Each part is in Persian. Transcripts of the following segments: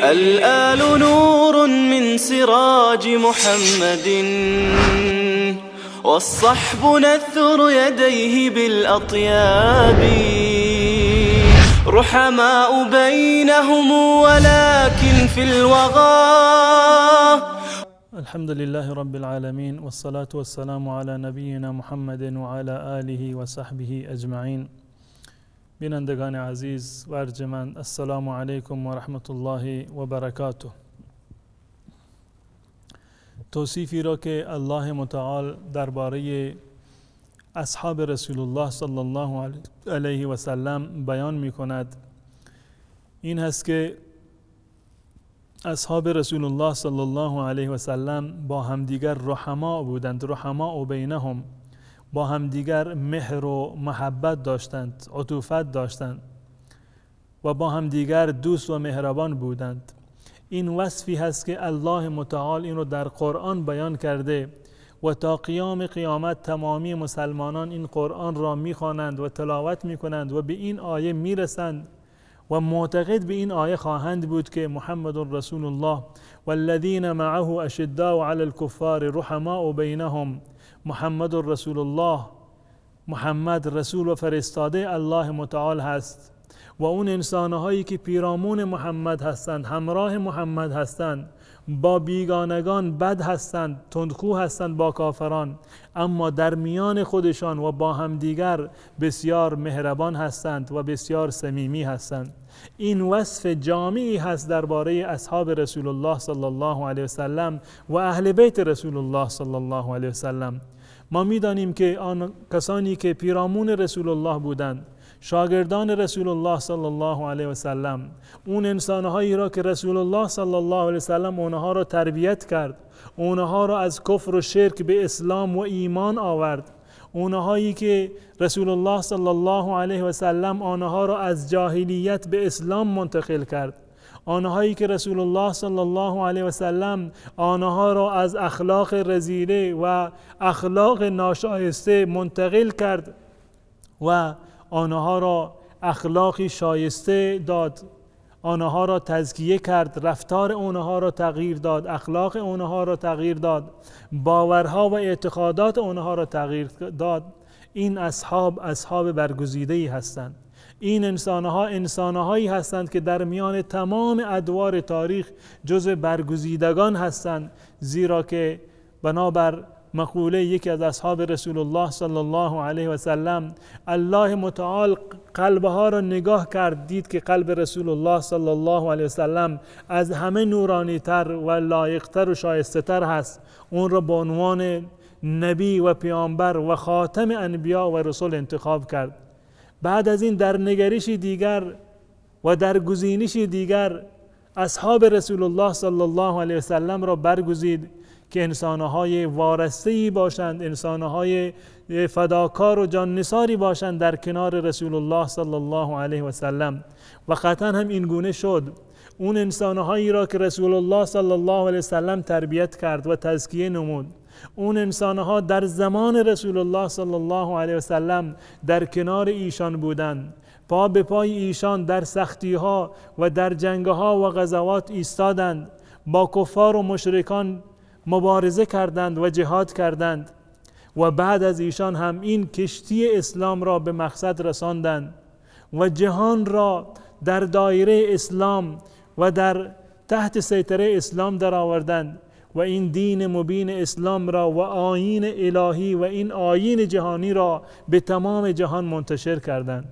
الآل نور من سراج محمد والصحب نثر يديه بالأطياب رحماء بينهم ولكن في الوغى. الحمد لله رب العالمين والصلاة والسلام على نبینا محمد وعلى آله و صحبه اجمعین. بینندگان عزیز و ارجمند، السلام علیکم و رحمت الله و برکاته. توصیفی را که الله متعال درباره اصحاب رسول الله صلی الله علیه و سلم بیان می کند این هست که اصحاب رسول الله صلی الله علیه و سلم با همدیگر رحما بودند، رحما و بینهم، با همدیگر مهر و محبت داشتند، عطوفت داشتند و با همدیگر دوست و مهربان بودند. این وصفی هست که الله متعال این رو در قرآن بیان کرده و تا قیام قیامت تمامی مسلمانان این قرآن را میخوانند و تلاوت میکنند و به این آیه میرسند و معتقد به این آیه خواهند بود که محمد رسول الله والذین معه اشداء علی الکفار رحماء بینهم. محمد رسول الله، محمد رسول و فرستاده الله متعال هست و اون انسانهایی که پیرامون محمد هستند، همراه محمد هستند، با بیگانگان بد هستند، تندخو هستند با کافران، اما در میان خودشان و با همدیگر بسیار مهربان هستند و بسیار صمیمی هستند. این وصف جامعی هست درباره اصحاب رسول الله صلی الله علیه وسلم و اهل بیت رسول الله صلی الله علیه وسلم. ما میدانیم که آن کسانی که پیرامون رسول الله بودند، شاگردان رسول الله صلی الله علیه وسلم، اون انسانهایی را که رسول الله صلی الله علیه وسلم اونها را تربیت کرد، اونها را از کفر و شرک به اسلام و ایمان آورد، اونهایی که رسول الله صلی الله علیه و سلم آنها را از جاهلیت به اسلام منتقل کرد، آنهایی که رسول الله صلی الله علیه و سلم آنها را از اخلاق رذیله و اخلاق ناشایسته منتقل کرد و آنها را اخلاقی شایسته داد، آنها را تزکیه کرد، رفتار آنها را تغییر داد، اخلاق آنها را تغییر داد، باورها و اعتقادات آنها را تغییر داد. این اصحاب برگزیده‌ای هستند. این انسانهایی هستند که در میان تمام ادوار تاریخ جزو برگزیدگان هستند، زیرا که بنابر مقوله یکی از اصحاب رسول الله صلی الله علیه و سلم، الله متعال قلبها را نگاه کرد، دید که قلب رسول الله صلی الله علیه و سلم از همه نورانی تر و لایقتر و شایسته تر هست. اون را به عنوان نبی و پیامبر و خاتم انبیا و رسول انتخاب کرد. بعد از این در نگریشی دیگر و در گزینشی دیگر اصحاب رسول الله صلی الله علیه و سلم را برگزید که انسانهای وارسته‌ای باشند، انسانهای فداکار و جان نثاری باشند در کنار رسول الله صلی الله علیه و سلم. و قطعا هم این گونه شد. اون انسانهایی را که رسول الله صلی الله علیه و سلم تربیت کرد و تزکیه نمود، اون انسانها در زمان رسول الله صلی الله علیه و سلم در کنار ایشان بودند، پا به پای ایشان در سختی‌ها و در جنگ‌ها و غزوات ایستادند، با کفار و مشرکان مبارزه کردند و جهاد کردند و بعد از ایشان هم این کشتی اسلام را به مقصد رساندند و جهان را در دایره اسلام و در تحت سیطره اسلام درآوردند و این دین مبین اسلام را و آیین الهی و این آیین جهانی را به تمام جهان منتشر کردند.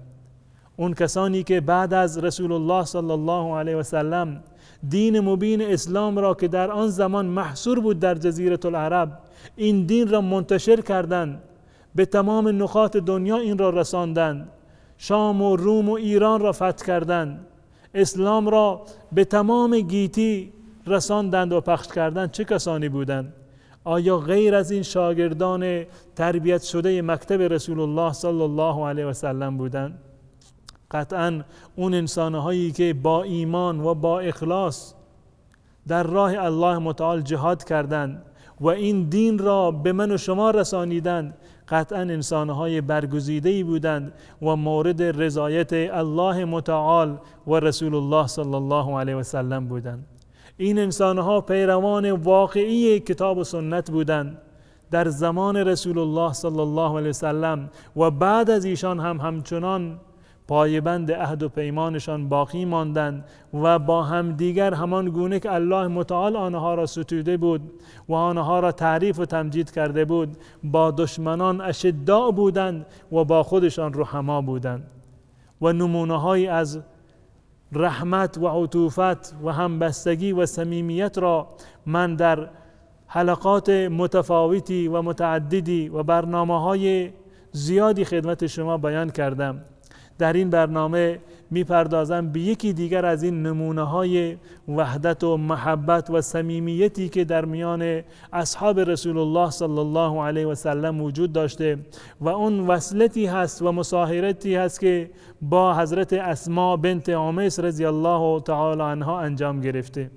اون کسانی که بعد از رسول الله صلی الله علیه و سلم دین مبین اسلام را که در آن زمان محصور بود در جزیره العرب، این دین را منتشر کردند، به تمام نقاط دنیا این را رساندند، شام و روم و ایران را فتح کردند، اسلام را به تمام گیتی رساندند و پخش کردند. چه کسانی بودند؟ آیا غیر از این شاگردان تربیت شده مکتب رسول الله صلی الله علیه و سلم بودند؟ قطعا اون انسانهایی که با ایمان و با اخلاص در راه الله متعال جهاد کردند و این دین را به من و شما رسانیدند، قطعا انسانهای برگزیده‌ای بودند و مورد رضایت الله متعال و رسول الله صلی الله علیه و سلم بودند. این انسانها پیروان واقعی کتاب و سنت بودند در زمان رسول الله صلی الله علیه و سلم و بعد از ایشان هم همچنان پایبند عهد و پیمانشان باقی ماندند و با همدیگر همان گونه که الله متعال آنها را ستوده بود و آنها را تعریف و تمجید کرده بود، با دشمنان اشداء بودند و با خودشان رحما بودند و نمونه‌هایی از رحمت و عطوفت و همبستگی و صمیمیت را من در حلقات متفاوتی و متعددی و برنامه‌های زیادی خدمت شما بیان کردم. در این برنامه میپردازم به یکی دیگر از این نمونه‌های وحدت و محبت و صمیمیتی که در میان اصحاب رسول الله صلی الله علیه و سلم وجود داشته و اون وصلتی هست و مصاهرتی هست که با حضرت اسماء بنت عمیس رضی الله تعالی عنها انجام گرفته.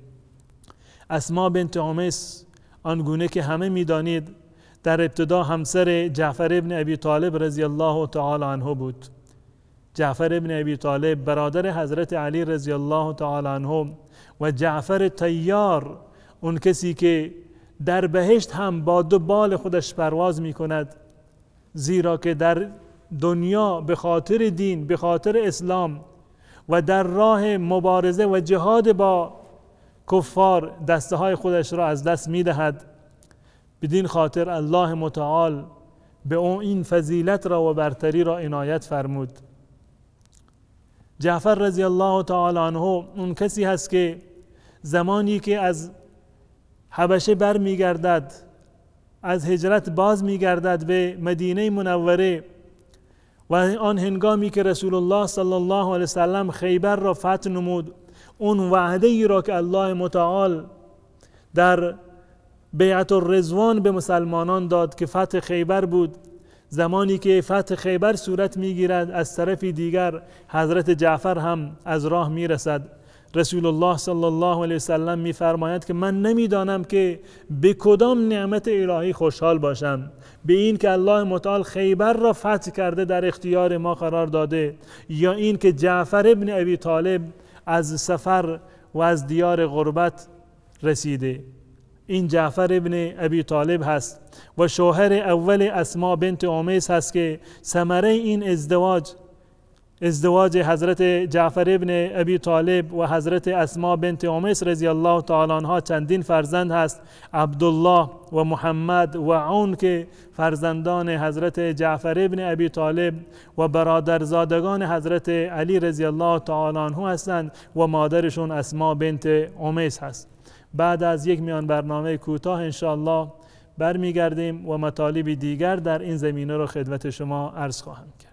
اسماء بنت عمیس آنگونه که همه میدانید در ابتدا همسر جعفر ابن ابی طالب رضی الله تعالی عنه بود. جعفر ابن ابی طالب برادر حضرت علی رضی الله تعالی عنه و جعفر طیار، اون کسی که در بهشت هم با دو بال خودش پرواز می کند، زیرا که در دنیا به خاطر دین، به خاطر اسلام و در راه مبارزه و جهاد با کفار دسته های خودش را از دست می دهد. بدین خاطر الله متعال به اون این فضیلت را و برتری را عنایت فرمود. جعفر رضی الله تعالی عنه اون کسی هست که زمانی که از حبشه بر می گردد، از هجرت باز می گردد به مدینه منوره و آن هنگامی که رسول الله صلی الله علیه وسلم خیبر را فتح نمود، اون وعده ای را که الله متعال در بیعت الرضوان به مسلمانان داد که فتح خیبر بود، زمانی که فتح خیبر صورت میگیرد از طرف دیگر حضرت جعفر هم از راه میرسد. رسول الله صلی الله علیه وسلم میفرماید که من نمیدانم که به کدام نعمت الهی خوشحال باشم، به این که الله متعال خیبر را فتح کرده در اختیار ما قرار داده، یا این که جعفر ابن ابی طالب از سفر و از دیار غربت رسیده. این جعفر ابن ابی طالب هست و شوهر اول اسماء بنت عمیس هست که ثمره این ازدواج حضرت جعفر ابن ابی طالب و حضرت اسماء بنت عمیس رضی الله تعالی عنها چندین فرزند هست، عبدالله و محمد و عون که فرزندان حضرت جعفر ابن ابی طالب و برادرزادگان حضرت علی رضی الله تعالی عنه هستند و مادرشون اسماء بنت عمیس هست. بعد از یک میان برنامه کوتاه انشاءالله برمیگردیم و مطالب دیگر در این زمینه رو خدمت شما عرض خواهم کرد.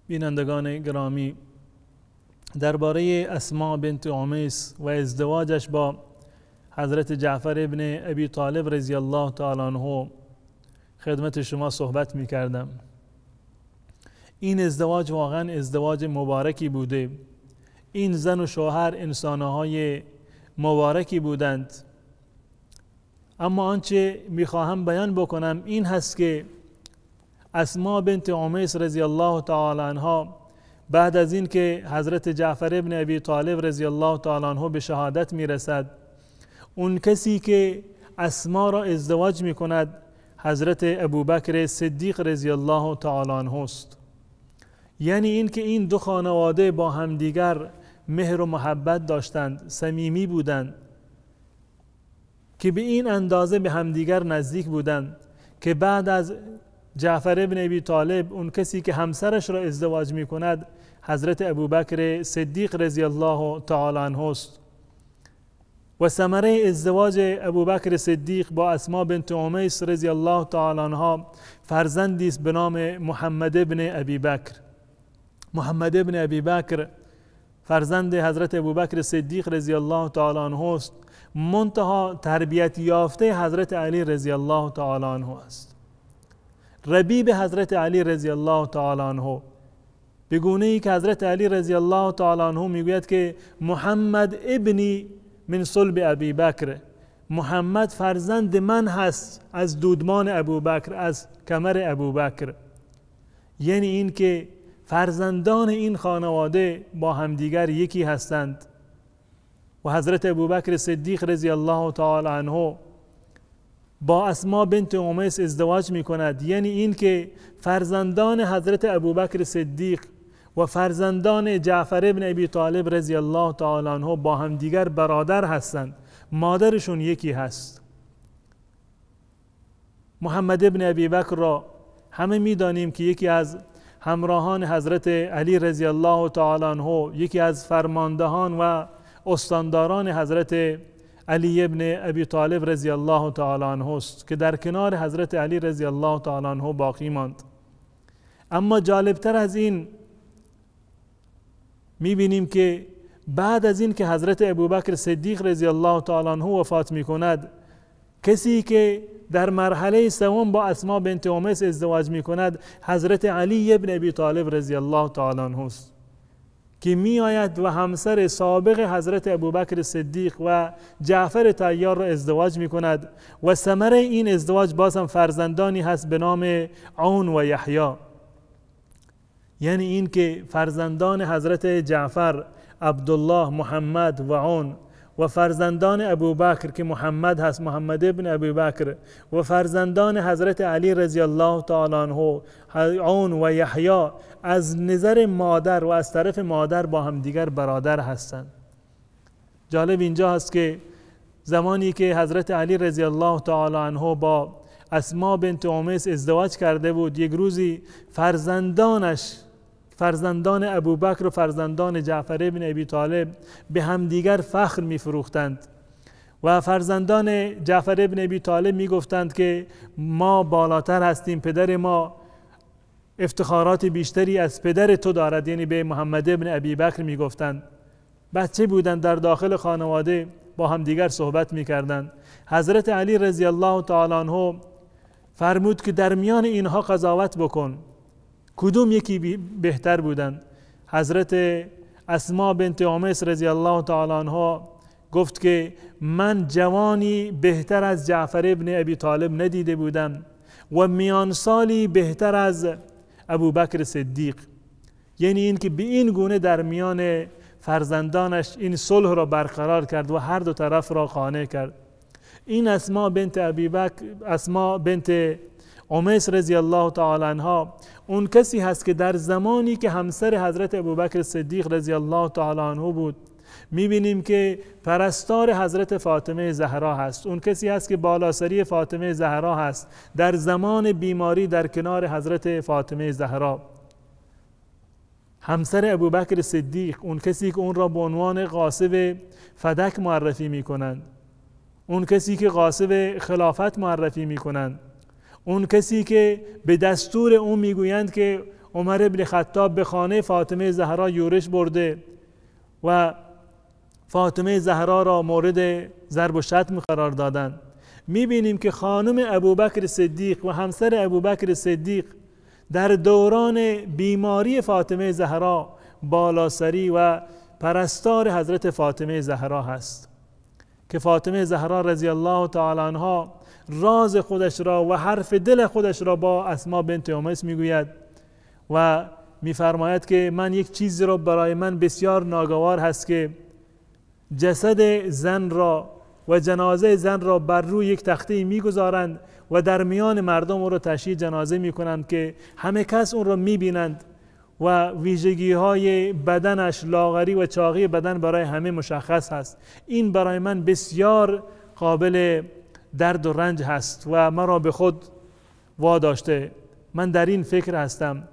بینندگان گرامی، درباره اسماء بنت عمیس و ازدواجش با حضرت جعفر ابن ابی طالب رضی الله تعالی عنه خدمت شما صحبت می کردم. این ازدواج واقعا ازدواج مبارکی بوده. این زن و شوهر انسانهای مبارکی بودند. اما آنچه می خواهم بیان بکنم این هست که اسماء بنت عمیس رضی الله تعالی عنها بعد از این که حضرت جعفر ابن ابی طالب رضی الله تعالی عنه به شهادت می رسد، اون کسی که اسماء را ازدواج می کند حضرت ابوبکر صدیق رضی الله تعالی عنه است. یعنی این که این دو خانواده با همدیگر مهر و محبت داشتند، صمیمی بودند، که به این اندازه به همدیگر نزدیک بودند که بعد از جعفر ابن ابی طالب اون کسی که همسرش را ازدواج می کند حضرت ابوبکر صدیق رضی الله تعالی عنه است. و ثمره ازدواج ابوبکر صدیق با اسماء بنت عمیس رضی الله تعالی عنها فرزندی است به نام محمد ابن ابی بکر. محمد ابن ابی بکر فرزند حضرت ابوبکر صدیق رضی الله تعالی عنه است، منتها تربیت یافته حضرت علی رضی الله تعالی عنه است. ربیب حضرت علی رضی الله تعالی عنه به گونه‌ای که حضرت علی رضی الله تعالی عنه میگوید که محمد ابنی من صلب ابی بکر، محمد فرزند من هست از دودمان ابوبکر، از کمر ابوبکر. یعنی این که فرزندان این خانواده با همدیگر یکی هستند و حضرت ابوبکر صدیق رضی الله تعالی عنه با اسما بنت امیس ازدواج می کند. یعنی این که فرزندان حضرت ابوبکر صدیق و فرزندان جعفر ابن ابی طالب رضی الله تعالی عنه با همدیگر برادر هستند، مادرشون یکی هست. محمد ابن ابی بکر را همه می دانیم که یکی از همراهان حضرت علی رضی الله تعالی عنه، یکی از فرماندهان و استانداران حضرت علی ابن ابی طالب رضی الله تعالی عنه است که در کنار حضرت علی رضی الله تعالی عنه باقی ماند. اما جالبتر از این می‌بینیم که بعد از این که حضرت ابوبکر صدیق رضی الله تعالی عنه وفات می‌کند، کسی که در مرحله سوم با اسما بنت امیس ازدواج می‌کند حضرت علی ابن ابی طالب رضی الله تعالی عنه است که می آید و همسر سابق حضرت ابوبکر صدیق و جعفر طیار را ازدواج می کند و ثمره این ازدواج باز هم فرزندانی هست به نام عون و یحیی. یعنی این که فرزندان حضرت جعفر عبدالله، محمد و عون و فرزندان ابوبکر که محمد هست، محمد ابن ابوبکر، و فرزندان حضرت علی رضی الله تعالی عنه عون و یحیی از نظر مادر و از طرف مادر با هم دیگر برادر هستند. جالب اینجا هست که زمانی که حضرت علی رضی الله تعالی عنه با اسما بنت امیس ازدواج کرده بود، یک روزی فرزندان ابوبکر و فرزندان جعفر ابن ابی طالب به همدیگر فخر می‌فروختند و فرزندان جعفر ابن ابی طالب می‌گفتند که ما بالاتر هستیم، پدر ما افتخارات بیشتری از پدر تو دارد، یعنی به محمد ابن ابی بکر می‌گفتند. بچه بودند، در داخل خانواده با همدیگر صحبت می‌کردند. حضرت علی رضی الله تعالی عنه فرمود که در میان اینها قضاوت بکن، کدوم یکی بهتر بودند؟ حضرت اسما بنت امیس رضی الله تعالی عنها گفت که من جوانی بهتر از جعفر ابن ابی طالب ندیده بودم و میان سالی بهتر از ابوبکر صدیق. یعنی این که به این گونه در میان فرزندانش این صلح را برقرار کرد و هر دو طرف را قانع کرد. این اسما بنت امیس رضی الله تعالی عنها اون کسی هست که در زمانی که همسر حضرت ابوبکر صدیق رضی الله تعالی عنه بود، میبینیم که پرستار حضرت فاطمه زهرا هست. اون کسی هست که بالاسری فاطمه زهرا هست در زمان بیماری در کنار حضرت فاطمه زهرا. همسر ابوبکر صدیق، اون کسی که اون را به عنوان غاصب فدک معرفی میکنند، اون کسی که غاصب خلافت معرفی میکنند، اون کسی که به دستور اون میگویند که عمر ابن خطاب به خانه فاطمه زهرا یورش برده و فاطمه زهرا را مورد ضرب و شتم قرار دادند. میبینیم که خانم ابوبکر صدیق و همسر ابوبکر صدیق در دوران بیماری فاطمه زهرا بالاسری و پرستار حضرت فاطمه زهرا هست که فاطمه زهرا رضی الله تعالی عنها راز خودش را و حرف دل خودش را با اسما بنت امیس میگوید و میفرماید که من یک چیزی را برای من بسیار ناگوار هست که جسد زن را و جنازه زن را بر روی یک تخته میگذارند و در میان مردم او را تشییع جنازه میکنند که همه کس اون را میبینند و ویژگی های بدنش، لاغری و چاقی بدن برای همه مشخص هست. این برای من بسیار قابل درد و رنج هست و مرا به خود واداشته. من در این فکر هستم.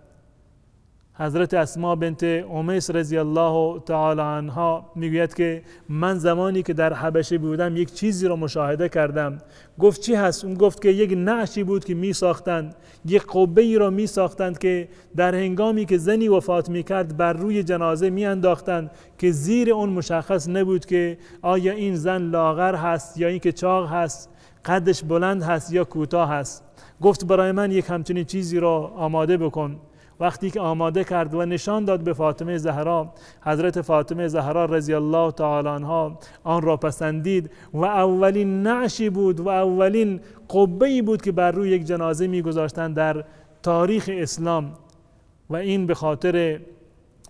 حضرت اسماء بنت امیس رضی الله تعالی عنها میگوید که من زمانی که در حبشه بودم یک چیزی را مشاهده کردم. گفت چی هست؟ اون گفت که یک نعشی بود که می ساختند، یک قبه ای را می ساختند که در هنگامی که زنی وفات می کرد بر روی جنازه می انداختند که زیر اون مشخص نبود که آیا این زن لاغر هست یا این که چاق هست، قدش بلند هست یا کوتاه هست. گفت برای من یک همچنین چیزی را آماده بکن. وقتی که آماده کرد و نشان داد به فاطمه زهرا، حضرت فاطمه زهرا رضی الله تعالی عنها آن را پسندید و اولین نعشی بود و اولین قبه‌ای بود که بر روی یک جنازه می‌گذاشتند در تاریخ اسلام. و این به خاطر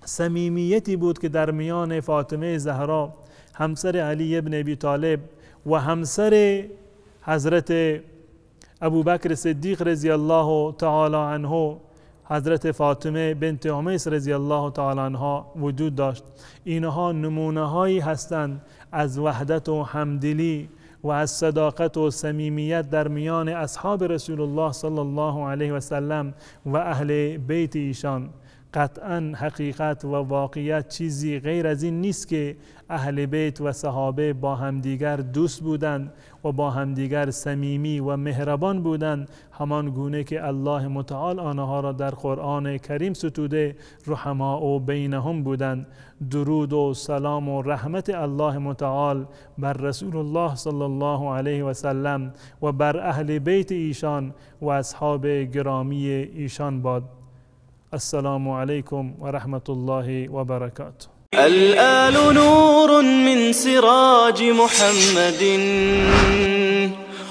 صمیمیتی بود که در میان فاطمه زهرا همسر علی ابن ابی طالب و همسر حضرت ابوبکر صدیق رضی الله تعالی عنه حضرت فاطمه بنت امیس رضی الله تعالی عنها وجود داشت. اینها نمونه هایی هستند از وحدت و همدلی و از صداقت و صمیمیت در میان اصحاب رسول الله صلی الله علیه و سلم و اهل بیت ایشان. قطعا حقیقت و واقعیت چیزی غیر از این نیست که اهل بیت و صحابه با همدیگر دوست بودند و با همدیگر صمیمی و مهربان بودند، همان گونه که الله متعال آنها را در قرآن کریم ستوده رحماء بینهم بودند. درود و سلام و رحمت الله متعال بر رسول الله صلی الله علیه و سلم و بر اهل بیت ایشان و اصحاب گرامی ایشان باد. السلام علیکم و رحمت الله و برکاته. الآل نور من سراج محمد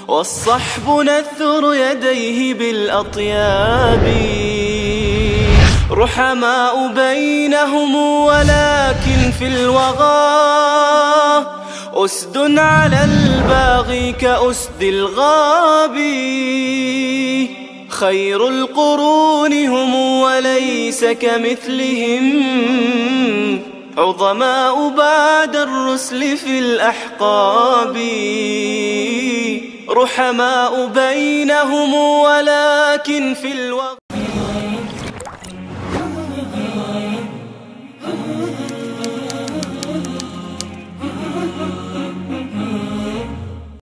والصحب نثر يديه بالأطياب رحماء بينهم ولكن في الوغى أسد على الباغي كأسد الغاب خير القرون هم وليس كمثلهم عظماء بعد الرسل في الأحقاب رحماء بينهم ولكن في الوغى